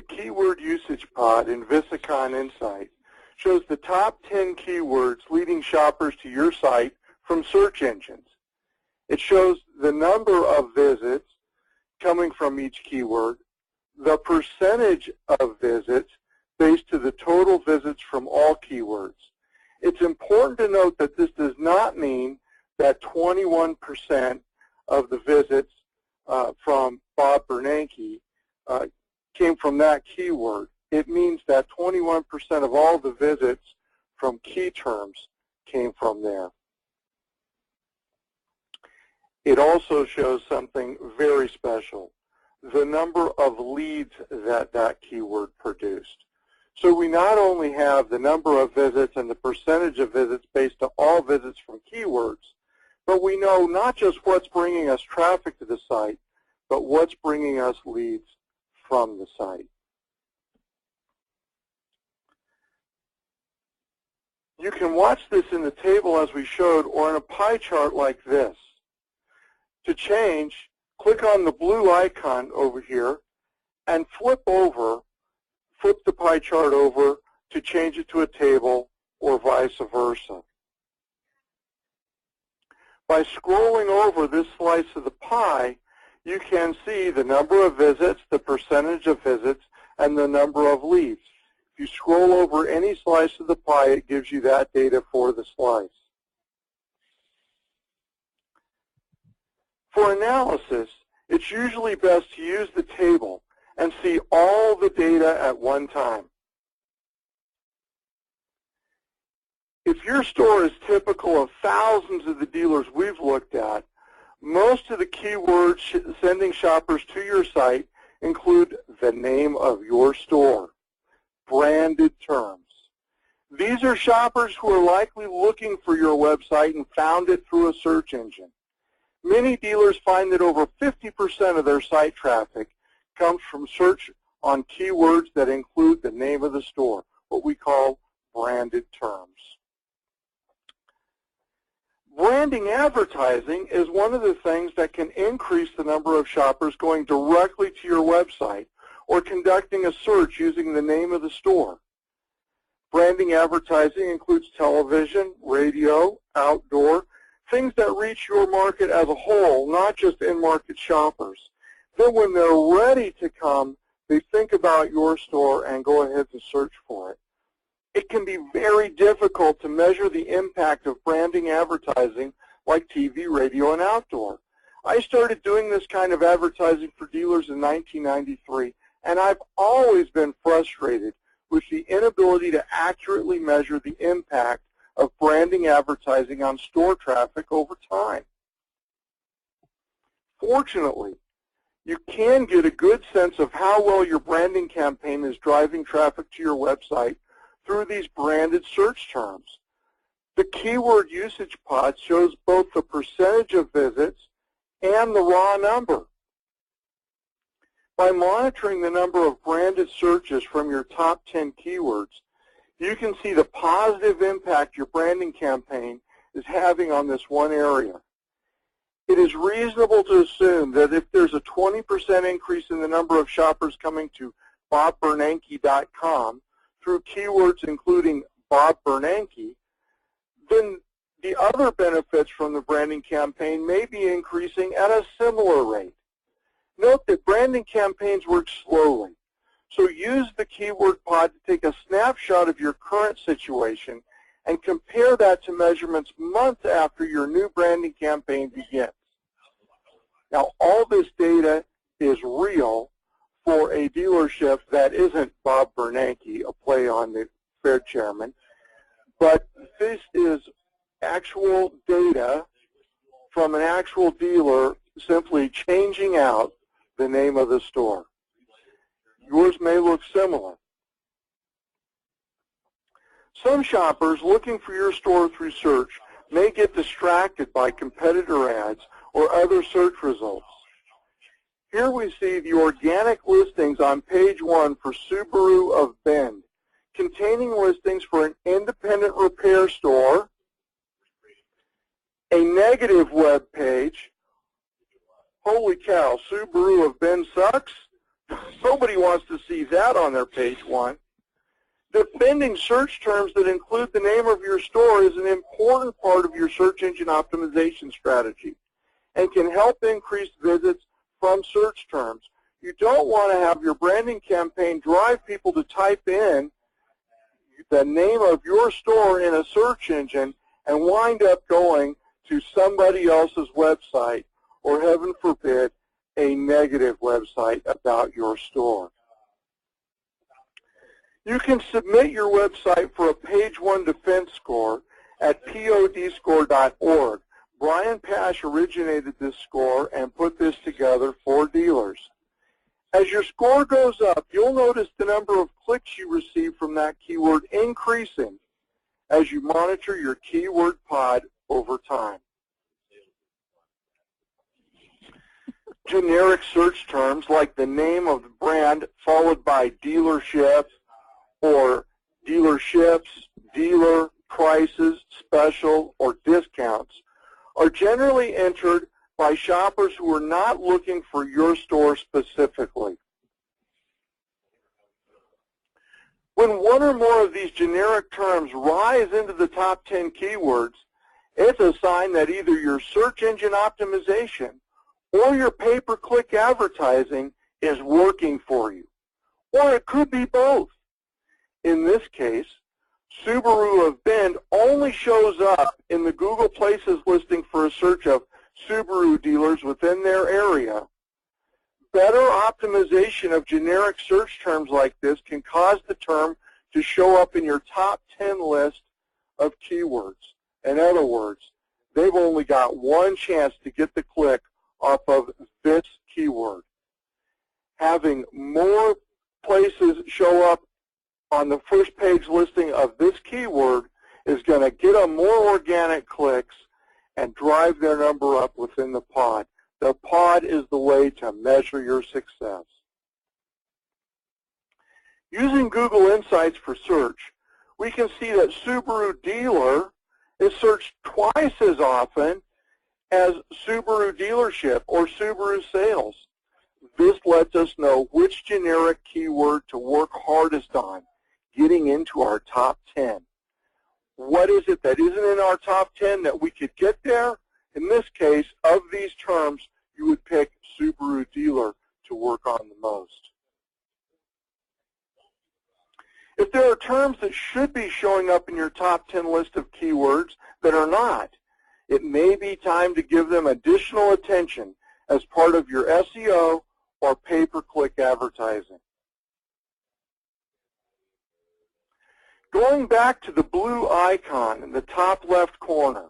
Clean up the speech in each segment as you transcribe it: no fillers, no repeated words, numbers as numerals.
keyword usage pod in Visicon Insight shows the top 10 keywords leading shoppers to your site from search engines. It shows the number of visits coming from each keyword, the percentage of visits based to the total visits from all keywords. It's important to note that this does not mean that 21% of the visits from Bob Bernanke came from that keyword. It means that 21% of all the visits from key terms came from there. It also shows something very special, the number of leads that that keyword produced. So we not only have the number of visits and the percentage of visits based on all visits from keywords, but we know not just what's bringing us traffic to the site, but what's bringing us leads from the site. You can watch this in the table as we showed, or in a pie chart like this. To change, click on the blue icon over here and flip the pie chart over to change it to a table or vice versa. By scrolling over this slice of the pie, you can see the number of visits, the percentage of visits, and the number of leads. If you scroll over any slice of the pie, it gives you that data for the slice. For analysis, it's usually best to use the table and see all the data at one time. If your store is typical of thousands of the dealers we've looked at, most of the keywords sending shoppers to your site include the name of your store, branded terms. These are shoppers who are likely looking for your website and found it through a search engine. Many dealers find that over 50% of their site traffic comes from search on keywords that include the name of the store, what we call branded terms. Branding advertising is one of the things that can increase the number of shoppers going directly to your website or conducting a search using the name of the store. Branding advertising includes television, radio, outdoor, things that reach your market as a whole, not just in-market shoppers. Then when they're ready to come, they think about your store and go ahead to search for it. It can be very difficult to measure the impact of branding advertising like TV, radio, and outdoor. I started doing this kind of advertising for dealers in 1993, and I've always been frustrated with the inability to accurately measure the impact of branding advertising on store traffic over time. Fortunately, you can get a good sense of how well your branding campaign is driving traffic to your website through these branded search terms. The keyword usage pod shows both the percentage of visits and the raw number. By monitoring the number of branded searches from your top 10 keywords, you can see the positive impact your branding campaign is having on this one area. It is reasonable to assume that if there's a 20% increase in the number of shoppers coming to bobbernanke.com through keywords including Bob Bernanke, then the other benefits from the branding campaign may be increasing at a similar rate. Note that branding campaigns work slowly, so use the keyword pod to take a snapshot of your current situation and compare that to measurements months after your new branding campaign begins. Now, all this data is real for a dealership that isn't Bob Bernanke, a play on the Fed chairman, but this is actual data from an actual dealer simply changing out the name of the store. Yours may look similar. Some shoppers looking for your store through search may get distracted by competitor ads or other search results. Here we see the organic listings on page 1 for Subaru of Bend, containing listings for an independent repair store, a negative web page, holy cow, Subaru of Bend sucks, Nobody wants to see that on their page one. Defending search terms that include the name of your store is an important part of your search engine optimization strategy and can help increase visits from search terms. You don't want to have your branding campaign drive people to type in the name of your store in a search engine and wind up going to somebody else's website, or heaven forbid, a negative website about your store. You can submit your website for a page one defense score at podscore.org. Brian Pash originated this score and put this together for dealers. As your score goes up, you'll notice the number of clicks you receive from that keyword increasing as you monitor your keyword pod over time. Generic search terms like the name of the brand followed by dealership or dealerships, dealer, prices, special, or discounts are generally entered by shoppers who are not looking for your store specifically. When one or more of these generic terms rise into the top 10 keywords, it's a sign that either your search engine optimization or your pay-per-click advertising is working for you. Or it could be both. In this case, Subaru of Bend only shows up in the Google Places listing for a search of Subaru dealers within their area. Better optimization of generic search terms like this can cause the term to show up in your top 10 list of keywords. In other words, they've only got one chance to get the click off of this keyword. Having more places show up on the first page listing of this keyword is going to get them more organic clicks and drive their number up within the pod. The pod is the way to measure your success. Using Google Insights for search, we can see that Subaru dealer is searched twice as often as Subaru dealership or Subaru sales. This lets us know which generic keyword to work hardest on, getting into our top 10. What is it that isn't in our top 10 that we could get there? In this case, of these terms, you would pick Subaru dealer to work on the most. If there are terms that should be showing up in your top 10 list of keywords that are not, it may be time to give them additional attention as part of your SEO or pay-per-click advertising. Going back to the blue icon in the top left corner,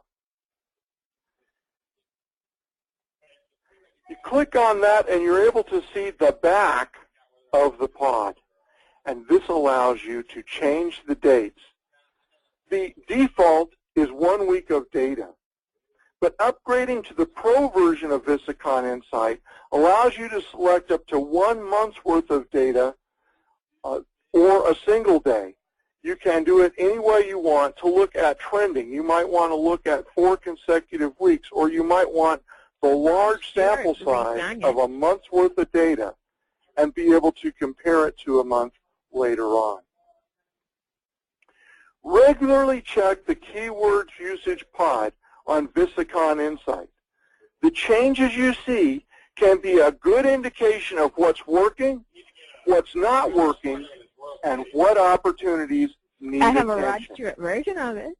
you click on that and you're able to see the back of the pod. And this allows you to change the dates. The default is 1 week of data. But upgrading to the Pro version of Visicon Insight allows you to select up to 1 month's worth of data or a single day. You can do it any way you want to look at trending. You might want to look at 4 consecutive weeks, or you might want the large sample size of a month's worth of data and be able to compare it to a month later on. Regularly check the keywords usage pod on Visicon Insight. The changes you see can be a good indication of what's working, what's not working, and what opportunities need attention. I have a Rod version of it.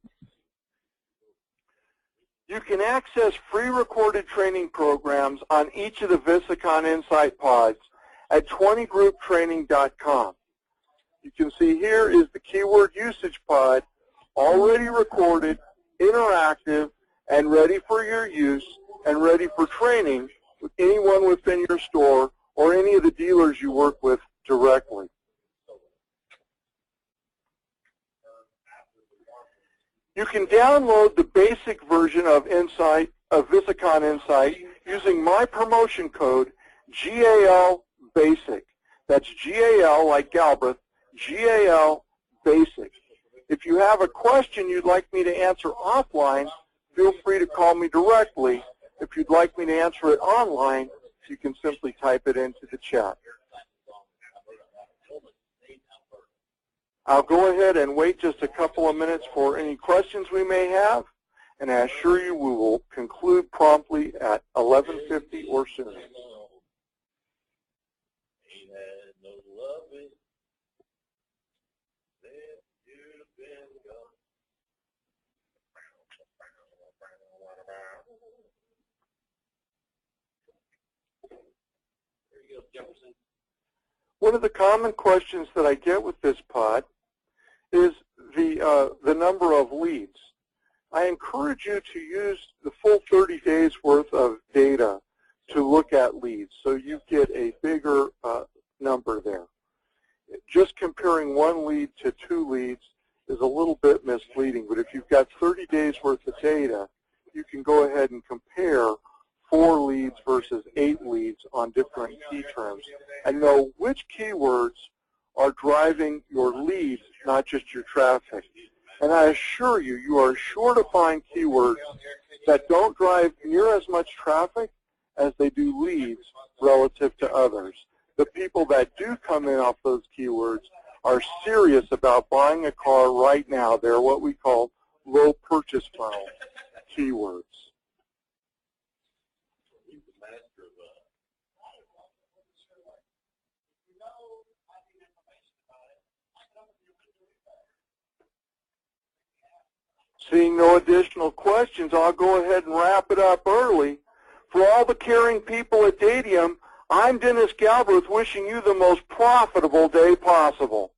You can access free recorded training programs on each of the Visicon Insight pods at 20grouptraining.com. You can see here is the keyword usage pod, already recorded, interactive, and ready for your use and ready for training with anyone within your store or any of the dealers you work with directly. You can download the basic version of Visicon Insight using my promotion code GAL Basic. That's GAL like Galbraith, GAL Basic. If you have a question you'd like me to answer offline, feel free to call me directly. If you'd like me to answer it online, you can simply type it into the chat. I'll go ahead and wait just a couple of minutes for any questions we may have, and I assure you we will conclude promptly at 11:50 or sooner. One of the common questions that I get with this pod is the number of leads. I encourage you to use the full 30 days worth of data to look at leads so you get a bigger number there. Just comparing one lead to 2 leads is a little bit misleading, but if you've got 30 days worth of data, you can go ahead and compare 4 leads versus 8 leads on different key terms and know which keywords are driving your leads, not just your traffic. And I assure you, you are sure to find keywords that don't drive near as much traffic as they do leads relative to others. The people that do come in off those keywords are serious about buying a car right now. They're what we call low purchase funnel keywords. Seeing no additional questions, I'll go ahead and wrap it up early. For all the caring people at Dataium, I'm Dennis Galbraith wishing you the most profitable day possible.